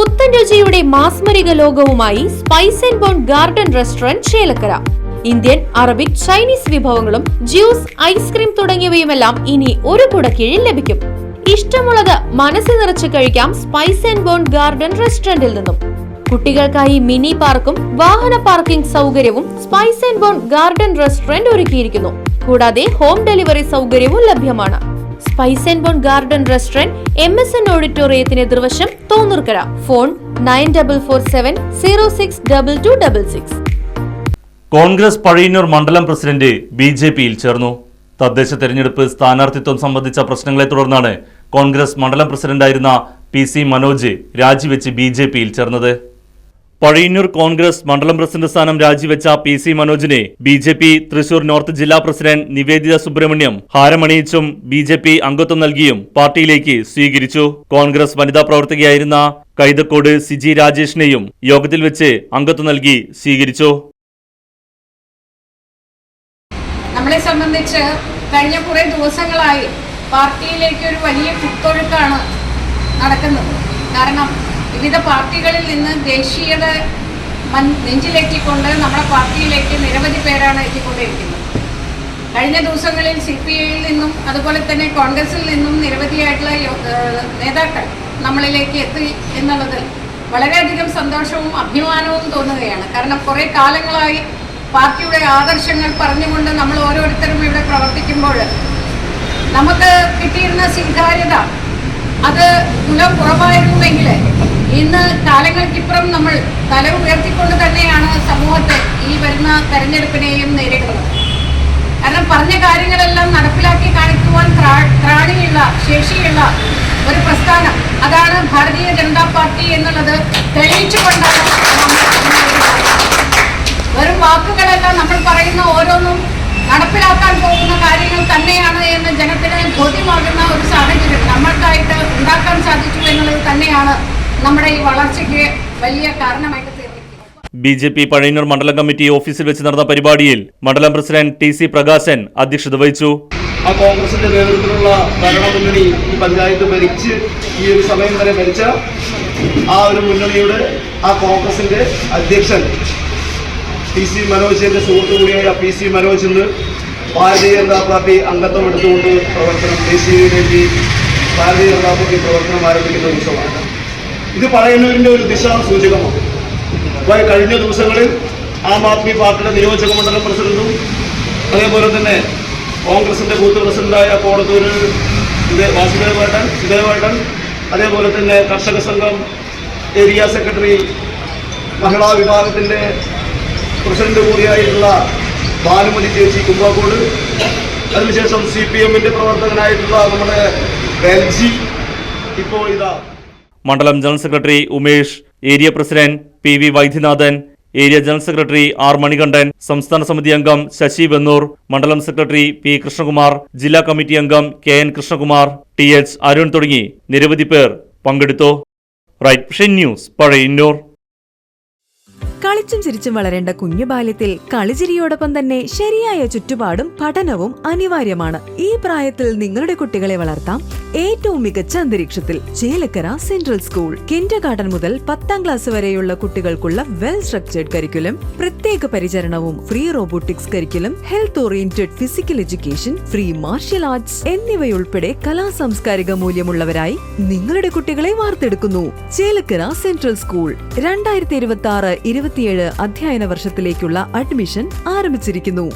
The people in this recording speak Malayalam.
പുത്തൻ രുചിയുടെ മാസ്മരിക ലോകവുമായി Spice and Bone Garden restaurant Chelakkara. Indian, Arabic, Chinese വിഭവങ്ങളും ജ്യൂസ്, ഐസ്ക്രീം തുടങ്ങിയവയുമെല്ലാം ഇനി ഒരു കുടക്കീഴിൽ ലഭിക്കും. ഇഷ്ടമുള്ളത് മനസ്സ് നിറച്ച് കഴിക്കാം സ്പൈസ് ആൻഡ് ബോൺ ഗാർഡൻ റെസ്റ്റോറന്റിൽ നിന്നും. കുട്ടികൾക്കായി മിനി പാർക്കും വാഹന പാർക്കിംഗ് സൗകര്യവും Spice and Bone Garden restaurant ഒരുക്കിയിരിക്കുന്നു. കൂടാതെ ഹോം ഡെലിവറി സൗകര്യവും ലഭ്യമാണ്. Spice and Bone Garden restaurant MSN ഓഡിറ്റോറിയത്തിന് എതിർവശം, തോന്നൂർക്കര. ഫോൺ 9447062266. കോൺഗ്രസ് പഴയന്നൂർ മണ്ഡലം പ്രസിഡന്റ് BJPയിൽ ചേർന്നു. തദ്ദേശ തെരഞ്ഞെടുപ്പ് സ്ഥാനാർത്ഥിത്വം സംബന്ധിച്ച പ്രശ്നങ്ങളെ തുടർന്നാണ് കോൺഗ്രസ് മണ്ഡലം പ്രസിഡന്റായിരുന്ന PC മനോജ് രാജിവെച്ച് BJPയിൽ ചേർന്നത്. പഴയന്നൂർ കോൺഗ്രസ് മണ്ഡലം പ്രസിഡന്റ് സ്ഥാനം രാജിവെച്ച PC മനോജിനെ BJP തൃശൂർ നോർത്ത് ജില്ലാ പ്രസിഡന്റ് നിവേദിത സുബ്രഹ്മണ്യം ഹാരമണിയിച്ചും BJP അംഗത്വം നൽകിയും പാർട്ടിയിലേക്ക് സ്വീകരിച്ചു. കോൺഗ്രസ് വനിതാ പ്രവർത്തകയായിരുന്ന കൈതക്കോട് സിജി രാജേഷിനെയും യോഗത്തിൽ വെച്ച് അംഗത്വം നൽകി സ്വീകരിച്ചു. നമ്മളെ സംബന്ധിച്ച് കഴിഞ്ഞ കുറേ ദിവസങ്ങളായി പാർട്ടിയിലേക്ക് ഒരു വലിയ കുത്തൊഴുക്കാണ് നടക്കുന്നത്. കാരണം വിവിധ പാർട്ടികളിൽ നിന്ന് ദേശീയത നെഞ്ചിലേറ്റിക്കൊണ്ട് നമ്മുടെ പാർട്ടിയിലേക്ക് നിരവധി പേരാണ് എത്തിക്കൊണ്ടിരിക്കുന്നത്. കഴിഞ്ഞ ദിവസങ്ങളിൽ CPIയിൽ നിന്നും അതുപോലെ തന്നെ കോൺഗ്രസിൽ നിന്നും നിരവധിയായിട്ടുള്ള നേതാക്കൾ നമ്മളിലേക്ക് എത്തി എന്നുള്ളതിൽ വളരെയധികം സന്തോഷവും അഭിമാനവും തോന്നുകയാണ്. കാരണം കുറേ കാലങ്ങളായി പാർട്ടിയുടെ ആദർശങ്ങൾ പറഞ്ഞുകൊണ്ട് നമ്മൾ ഓരോരുത്തരും ഇവിടെ പ്രവർത്തിക്കുമ്പോൾ നമുക്ക് കിട്ടിയിരുന്ന സ്വീകാര്യത അത് തുലം കുറവായിരുന്നുവെങ്കിൽ ഇന്ന് കാലങ്ങൾക്കിപ്പുറം നമ്മൾ തല ഉയർത്തിക്കൊണ്ട് തന്നെയാണ് സമൂഹത്തെ ഈ വരുന്ന തെരഞ്ഞെടുപ്പിനെയും നേരിടുന്നത്. കാരണം പറഞ്ഞ കാര്യങ്ങളെല്ലാം നടപ്പിലാക്കി കാണിക്കുവാൻ ത്രാണിയുള്ള, ശേഷിയുള്ള ഒരു പ്രസ്ഥാനം, അതാണ് ഭാരതീയ ജനതാ പാർട്ടി എന്നുള്ളത് തെളിയിച്ചുകൊണ്ടാണ് വെറും വാക്കുകളല്ല, നമ്മൾ പറയുന്ന ഓരോന്നും നടപ്പിലാക്കാൻ പോകുന്ന കാര്യങ്ങൾ തന്നെയാണ് എന്ന് ജനത്തിന് ബോധ്യമാകുന്ന ഒരു സാഹചര്യം നമ്മൾക്കായിട്ട് ഉണ്ടാക്കാൻ സാധിച്ചു എന്നുള്ളത് തന്നെയാണ് നമ്മുടെ ഈ വളർച്ചയ്ക്ക് വലിയ കാരണമായിട്ട് തീർന്നിരിക്കുന്നത്. BJP പഴയന്നൂർ മണ്ഡലം കമ്മിറ്റി ഓഫീസിൽ വെച്ച് നടന്ന പരിപാടിയിൽ മണ്ഡലം പ്രസിഡന്റ് TC പ്രകാശൻ അധ്യക്ഷത വഹിച്ചു. ആ കോൺഗ്രസിന്റെ നേതൃത്വത്തിലുള്ള ഭരണമുന്നണി ഈ പഞ്ചായത്ത് ഭരിച്ച് ഈ ഒരു സമയം വരെ ഭരിച്ച ആ ഒരു മുന്നണിയുടെ ആ കോൺഗ്രസിന്റെ അധ്യക്ഷൻ PC മനോജിന്റെ സുഹൃത്തു കൂടിയായ PC മനോജ് ഇന്ന് ഭാരതീയ ജനതാ പാർട്ടി അംഗത്വം എടുത്തുകൊണ്ട് ദേശീയയിലേക്ക് ഭാരതീയ ജനതാ പാർട്ടി പ്രവർത്തനം ആരംഭിക്കുന്ന ദിവസമാണ്. ഇത് പഴയന്നൂരിന്റെ ഒരു ദിശാസൂചകമാണ്. കഴിഞ്ഞ ദിവസങ്ങളിൽ ആം ആദ്മി പാർട്ടിയുടെ നിയോജക മണ്ഡലം പ്രസിഡന്റും അതേപോലെ തന്നെ കോൺഗ്രസിന്റെ ബൂത്ത് പ്രസിഡന്റായ കോടത്തൂര് സുദേവേട്ടൻ, അതേപോലെ തന്നെ കർഷക സംഘം ഏരിയ സെക്രട്ടറി, മഹിളാ വിഭാഗത്തിന്റെ പ്രസിഡന്റ് കൂടിയായിട്ടുള്ള ഭാനുമതി ചേച്ചി കുമ്പാക്കോട്, അതിനുശേഷം CPMന്റെ പ്രവർത്തകനായിട്ടുള്ള നമ്മുടെ ബെൽജി, ഇപ്പോൾ ഇതാ മണ്ഡലം general secretary Umesh, area president PV Vaidyanathan, area general secretary R Manikandan, സംസ്ഥാന സമിതി അംഗം ശശി വെന്നൂർ, മണ്ഡലം സെക്രട്ടറി P കൃഷ്ണകുമാർ, ജില്ലാ കമ്മിറ്റി അംഗം KN കൃഷ്ണകുമാർ, TH അരുൺ തുടങ്ങി നിരവധി പേർ പങ്കെടുത്തു. Right Vision News, Pazhayannur. കളിച്ചും ചിരിച്ചും വളരേണ്ട കുഞ്ഞു ബാല്യത്തിൽ കളിചിരിയോടൊപ്പം തന്നെ ശരിയായ ചുറ്റുപാടും പഠനവും അനിവാര്യമാണ്. ഈ പ്രായത്തിൽ നിങ്ങളുടെ കുട്ടികളെ വളർത്താം ഏറ്റവും മികച്ച അന്തരീക്ഷത്തിൽ. Chelakkara central school. കിൻഡർഗാർട്ടൻ മുതൽ 10ാം ക്ലാസ് വരെയുള്ള കുട്ടികൾക്കുള്ള വെൽ സ്ട്രക്ചേർഡ് കരിക്കുലം, പ്രത്യേക പരിചരണവും, free robotics curriculum, health oriented physical education, free martial arts എന്നിവയുൾപ്പെടെ കലാസാംസ്കാരിക മൂല്യമുള്ളവരായി നിങ്ങളുടെ കുട്ടികളെ വാർത്തെടുക്കുന്നു. ചേലക്കര സെൻട്രൽ സ്കൂൾ 2026-27 അധ്യയന വർഷത്തിലേക്കുള്ള അഡ്മിഷൻ ആരംഭിച്ചിരിക്കുന്നു.